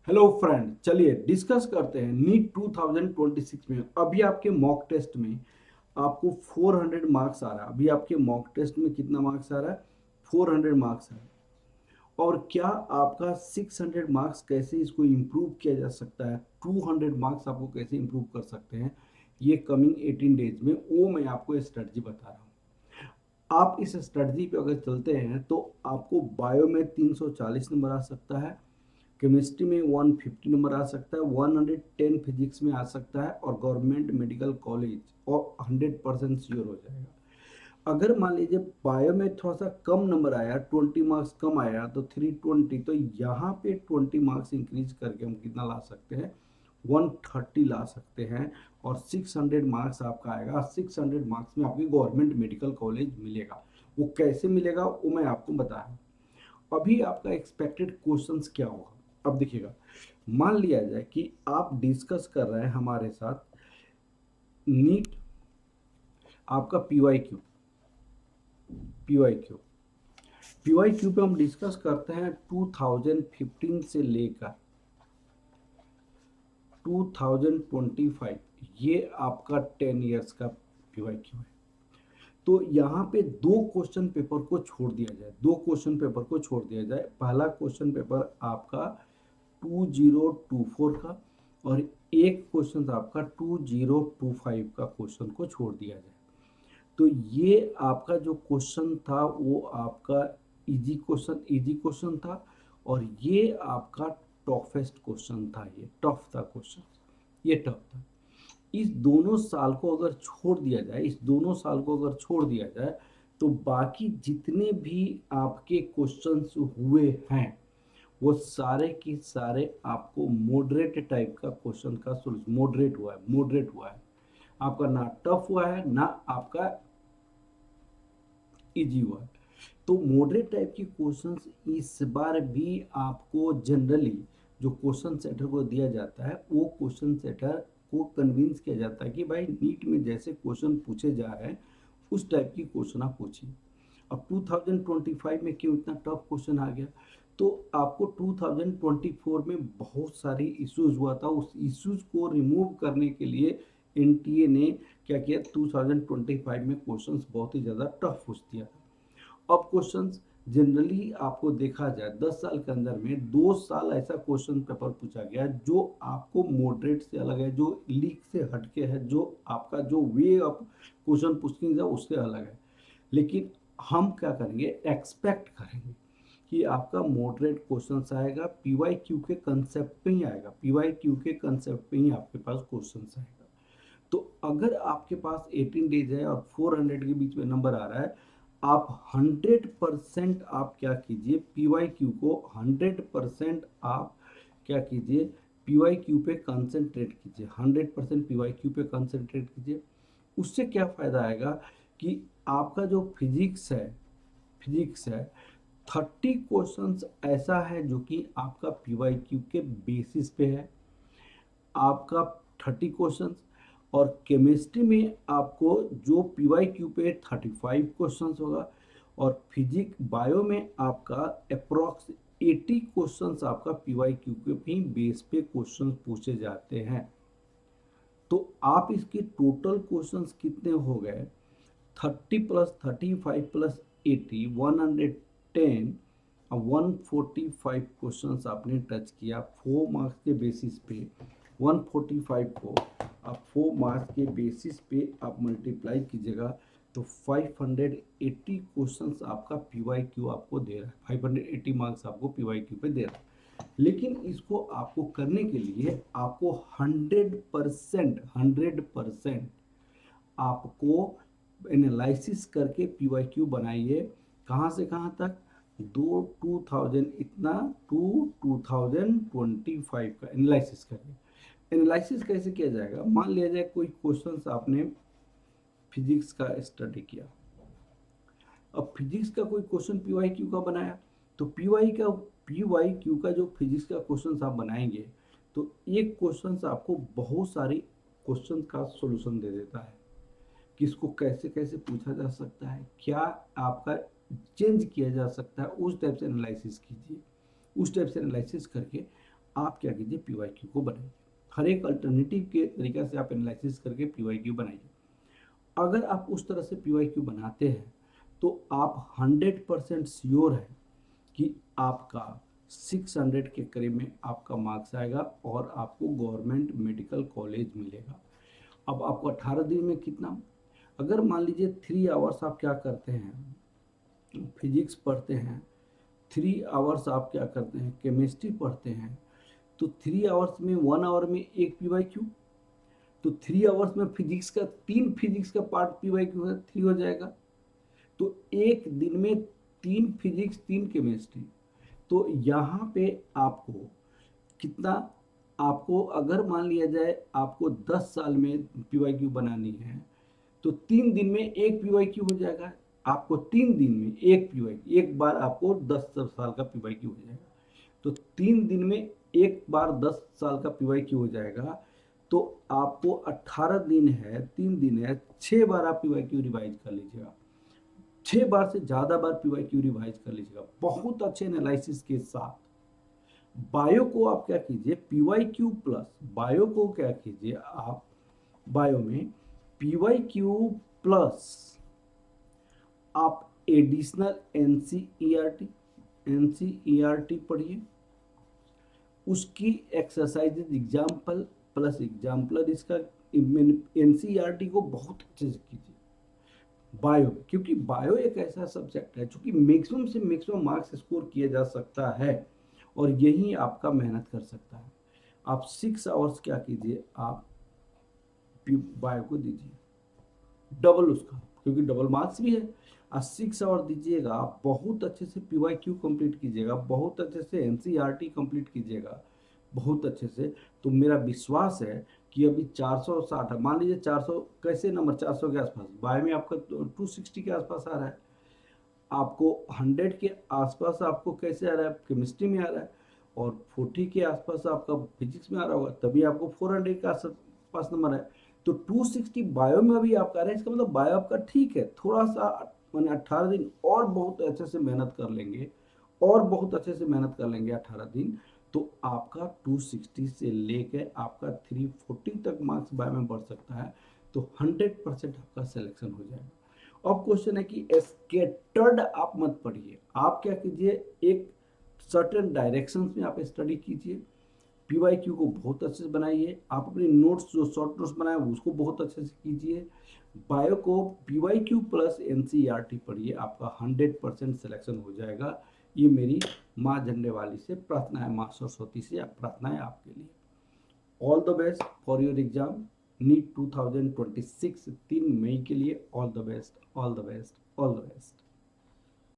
Hello friend, चलिए discuss करते हैं नीट 2026 में। अभी आपके मॉक टेस्ट में आपको 400 मार्क्स आ रहा है। अभी आपके मॉक टेस्ट में कितना मार्क्स आ रहा है? 400 मार्क्स है। और क्या आपका 600 मार्क्स कैसे इसको इम्प्रूव किया जा सकता है, 200 मार्क्स आपको कैसे इम्प्रूव कर सकते हैं, ये कमिंग 18 डेज में वो मैं आपको स्ट्रेटजी बता रहा हूँ। आप इस स्ट्रेटजी पे अगर चलते हैं तो आपको बायो में 340 नंबर आ सकता है, केमिस्ट्री में 150 नंबर आ सकता है, 110 फिजिक्स में आ सकता है, और गवर्नमेंट मेडिकल कॉलेज और 100% श्योर हो जाएगा। अगर मान लीजिए बायो में थोड़ा सा कम नंबर आया, 20 मार्क्स कम आया तो 320, तो यहाँ पे 20 मार्क्स इंक्रीज करके हम कितना ला सकते हैं? 130 ला सकते हैं। और 600 मार्क्स आपका आएगा। 600 मार्क्स में आपकी गवर्नमेंट मेडिकल कॉलेज मिलेगा। वो कैसे मिलेगा वो मैं आपको बता रहा हूँ। अभी आपका एक्सपेक्टेड क्वेश्चंस क्या होगा, अब देखिएगा। मान लिया जाए कि आप डिस्कस कर रहे हैं हमारे साथ नीट, आपका पीवाई क्यू पे हम डिस्कस करते हैं 2015 से लेकर 2025, ये आपका 10 इयर्स का पीवाई क्यू है। तो यहाँ पे दो क्वेश्चन पेपर को छोड़ दिया जाए, पहला क्वेश्चन पेपर आपका 2024 का, और एक क्वेश्चन आपका 2025 का क्वेश्चन को छोड़ दिया जाए। तो ये आपका जो क्वेश्चन था वो आपका इजी क्वेश्चन था, और ये आपका टफेस्ट क्वेश्चन था। ये टफ था क्वेश्चन, ये टफ था। इस दोनों साल को अगर छोड़ दिया जाए तो बाकी जितने भी आपके क्वेश्चंस हुए हैं वो सारे के सारे आपको मॉडरेट टाइप का क्वेश्चन का सोल्यूशन, मॉडरेट हुआ है। आपका ना टफ हुआ है ना आपका इजी हुआ है। तो मॉडरेट टाइप के क्वेश्चंस इस बार भी आपको जनरली जो क्वेश्चन सेटर को दिया जाता है, वो क्वेश्चन सेटर को कन्विंस किया जाता है कि भाई नीट में जैसे क्वेश्चन पूछे जा रहे हैं उस टाइप की क्वेश्चन आप पूछिए। अब 2025 में क्यों इतना टफ क्वेश्चन आ गया? तो आपको 2024 में बहुत सारी इश्यूज हुआ था, उस इश्यूज को रिमूव करने के लिए एनटीए ने क्या किया, 2025 में क्वेश्चंस बहुत ही ज़्यादा टफ पूछ दिया था। अब क्वेश्चंस जनरली आपको देखा जाए 10 साल के अंदर में 2 साल ऐसा क्वेश्चन पेपर पूछा गया जो आपको मॉडरेट से अलग है, जो लीक से हटके है, जो आपका जो वे ऑफ क्वेश्चन पूछने उससे अलग है। लेकिन हम क्या करेंगे, एक्सपेक्ट करेंगे कि आपका मॉडरेट क्वेश्चन आएगा, पीवाई क्यू के कंसेप्ट पे ही आएगा, पीवाई क्यू के कंसेप्ट पे ही आपके पास क्वेश्चन आएगा। तो अगर आपके पास 18 डेज है और 400 के बीच में नंबर आ रहा है, आप 100% आप क्या कीजिए, पीवाई क्यू को 100% आप क्या कीजिए, पीवाई क्यू पे कंसंट्रेट कीजिए, 100% पीवाई क्यू पे कंसंट्रेट कीजिए। उससे क्या फ़ायदा आएगा कि आपका जो फिजिक्स है 30 क्वेश्चंस ऐसा है जो कि आपका पीवाई क्यू के बेसिस पे है, आपका 30 क्वेश्चंस। और केमिस्ट्री में आपको जो पीवाई क्यू पे 35 क्वेश्चंस होगा, और फिजिक्स बायो में आपका अप्रॉक्स 80 क्वेश्चंस आपका पीवाई क्यू के भी बेस पे क्वेश्चंस पूछे जाते हैं। तो आप इसके टोटल क्वेश्चंस कितने हो गए? 30 प्लस 35 प्लस 80, 110, 145 क्वेश्चंस आपने टच किया 4 मार्क्स के बेसिस पे। 145 को आप 4 मार्क्स के बेसिस पे आप मल्टीप्लाई कीजिएगा तो 580 क्वेश्चंस आपका पीवाई क्यू आपको दे रहा है, 580 मार्क्स आपको पीवाई क्यू पे दे रहा है। लेकिन इसको आपको करने के लिए आपको 100% आपको एनालिसिस करके पीवाई क्यू बनाइए। कहाँ से कहाँ तक? 2000 इतना टू 2025 का एनालिसिस करिए। एनालिसिस कैसे किया जाएगा? मान लिया जाए कोई क्वेश्चंस आपने फिजिक्स का स्टडी किया, अब फिजिक्स का कोई क्वेश्चन पीवाई क्यू का बनाया, तो पीवाई क्यू का जो फिजिक्स का क्वेश्चन आप बनाएंगे तो एक क्वेश्चन आपको बहुत सारी क्वेश्चन का सॉल्यूशन दे देता है कि इसको कैसे कैसे पूछा जा सकता है, क्या आपका चेंज किया जा सकता है, उस टाइप से एनालिसिस कीजिए। उस टाइप से एनालिसिस करके आप क्या कीजिए, पीवाईक्यू को बनाइए। हर एक अल्टरनेटिव के तरीके से आप एनालिसिस करके पीवाईक्यू बनाइए। अगर आप उस तरह से पीवाईक्यू बनाते हैं तो आप 100% श्योर है कि आपका 600 के करीब में आपका मार्क्स आएगा और आपको गवर्नमेंट मेडिकल कॉलेज मिलेगा। अब आपको 18 दिन में कितना, अगर मान लीजिए 3 आवर्स आप क्या करते हैं, फिजिक्स पढ़ते हैं, 3 आवर्स आप क्या करते हैं, केमिस्ट्री पढ़ते हैं, तो 3 आवर्स में 1 आवर में एक पीवाईक्यू, तो 3 आवर्स में फिजिक्स का 3 फिजिक्स का पार्ट पीवाईक्यू है, 3 हो जाएगा। तो एक दिन में 3 फिजिक्स 3 केमिस्ट्री, तो यहाँ पे आपको कितना, आपको अगर मान लिया जाए आपको 10 साल में पीवाईक्यू बनानी है तो 3 दिन में एक पीवाईक्यू हो जाएगा। आपको 3 दिन में एक पीवाईक्यू, एक बार आपको 10 साल का पीवाईक्यू हो जाएगा। तो 3 दिन में एक बार 10 साल का पीवाईक्यू हो जाएगा। तो आपको 18 दिन है, 3 दिन है, 6 बार आप पीवाईक्यू रिवाइज कर लीजिएगा। 6 बार से ज़्यादा बार पीवाईक्यू रिवाइज कर लीजिएगा बहुत अच्छे एनालिसिस के साथ। बायो को आप क्या कीजिए, पीवाईक्यू प्लस बायो को क्या कीजिए आप, बायो में पीवाईक्यू प्लस आप एडिशनल एनसीईआरटी पढ़िए, उसकी एक्सरसाइजेज एग्जाम्पल प्लस एग्जाम्पलर, इसका एनसीईआरटी को बहुत अच्छे से कीजिए बायो, क्योंकि बायो एक ऐसा सब्जेक्ट है जो कि मैक्सिमम से मैक्सिमम मार्क्स स्कोर किया जा सकता है और यही आपका मेहनत कर सकता है। आप 6 आवर्स क्या कीजिए, आप बायो को दीजिए डबल उसका, क्योंकि डबल मार्क्स भी है। आज 6 आवर दीजिएगा, आप बहुत अच्छे से पीवाईक्यू कंप्लीट कीजिएगा, बहुत अच्छे से एनसीईआरटी कंप्लीट कीजिएगा, बहुत अच्छे से। तो मेरा विश्वास है कि अभी 460, मान लीजिए 400 कैसे नंबर, 400 के आसपास, बायो में आपका 260 के आसपास आ रहा है, आपको 100 के आसपास आपको कैसे आ रहा है, केमिस्ट्री में आ रहा है, और 40 के आसपास आपका फिजिक्स में आ रहा होगा, तभी आपको 400 के आसपास नंबर है। तो 260 बायो में भी आपका आ रहा है, इसका मतलब बायो आपका ठीक है। थोड़ा सा मैंने 18 दिन और बहुत अच्छे से मेहनत कर लेंगे, और बहुत अच्छे से मेहनत कर लेंगे 18 दिन, तो आपका 260 से लेकर आपका 340 तक मार्क्स बायो में बढ़ सकता है। तो 100% आपका सिलेक्शन हो जाएगा। अब क्वेश्चन है कि स्कैटर्ड आप मत पढ़िए, आप क्या कीजिए, एक सर्टेन डायरेक्शंस में आप स्टडी कीजिए, पीवाईक्यू को बहुत अच्छे से बनाइए, आप अपने नोट्स जो शॉर्ट नोट्स बनाए उसको बहुत अच्छे से कीजिए, बायो को पीवाईक्यू प्लस एनसीईआरटी पढ़िए, आपका 100% सिलेक्शन हो जाएगा। ये मेरी माँ झंडे वाली से प्रार्थना है, माँ सरस्वती से प्रार्थना है आपके लिए। All the best for your exam NEET 2026 3 मई के लिए। All the best, all the best, all the best.